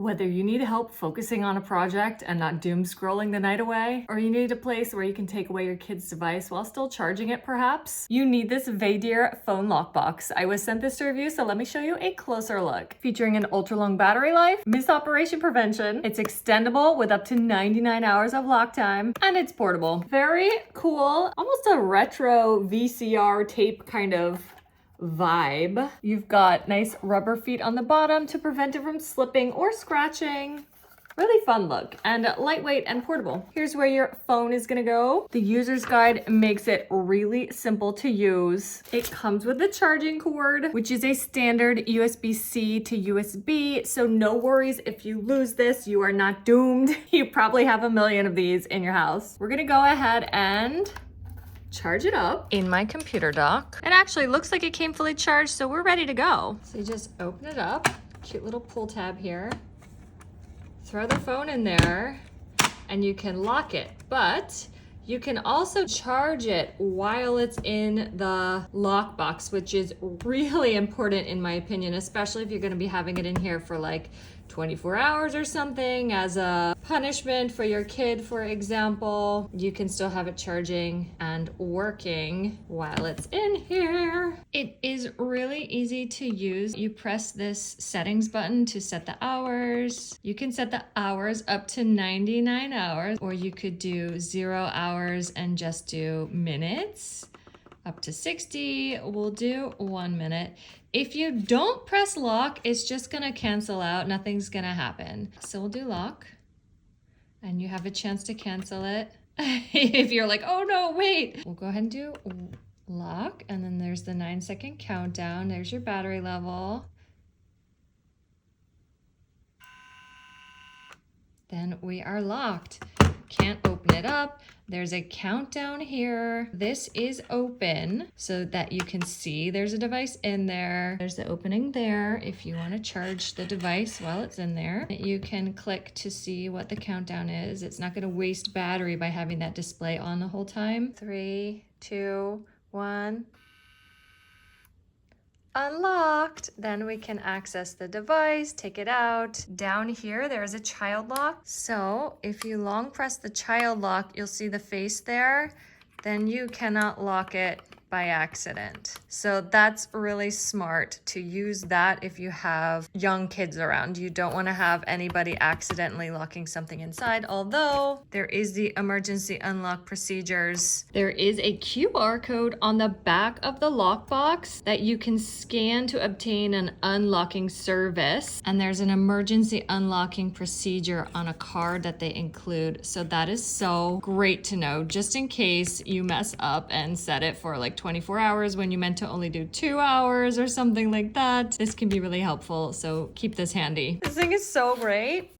Whether you need help focusing on a project and not doom scrolling the night away, or you need a place where you can take away your kid's device while still charging it perhaps, you need this Vaydeer phone lock box. I was sent this to review, so let me show you a closer look. Featuring an ultra long battery life, misoperation prevention, it's extendable with up to 99 hours of lock time, and it's portable. Very cool, almost a retro VCR tape kind of vibe. You've got nice rubber feet on the bottom to prevent it from slipping or scratching. Really fun look and lightweight and portable. Here's where your phone is gonna go. The user's guide makes it really simple to use. It comes with the charging cord, which is a standard USB-C to USB, so no worries if you lose this, you are not doomed. You probably have a million of these in your house. We're gonna go ahead and charge it up in my computer dock. It actually looks like it came fully charged, so we're ready to go. So you just open it up, cute little pull tab here, throw the phone in there, and you can lock it. But you can also charge it while it's in the lockbox, which is really important in my opinion, especially if you're gonna be having it in here for like 24 hours or something as a punishment for your kid, for example. You can still have it charging and working while it's in here. It is really easy to use. You press this settings button to set the hours. You can set the hours up to 99 hours, or you could do 0 hours and just do minutes. Up to 60, we'll do 1 minute. If you don't press lock, it's just gonna cancel out, nothing's gonna happen. So we'll do lock, and you have a chance to cancel it. If you're like, oh no, wait. We'll go ahead and do lock, and then there's the 9-second countdown. There's your battery level. Then we are locked. Can't open it up. There's a countdown here. This is open so that you can see there's a device in there. There's the opening there if you want to charge the device while it's in there. You can click to see what the countdown is. It's not going to waste battery by having that display on the whole time. 3, 2, 1. Unlocked. Then we can access the device, take it out. Down here, there's a child lock. So if you long press the child lock, you'll see the face there. Then you cannot lock it by accident. So that's really smart to use that if you have young kids around. You don't want to have anybody accidentally locking something inside, although there is the emergency unlock procedures. There is a QR code on the back of the lockbox that you can scan to obtain an unlocking service. And there's an emergency unlocking procedure on a card that they include. So that is so great to know, just in case you mess up and set it for like 24 hours when you meant to only do 2 hours or something like that. This can be really helpful, so keep this handy. This thing is so great.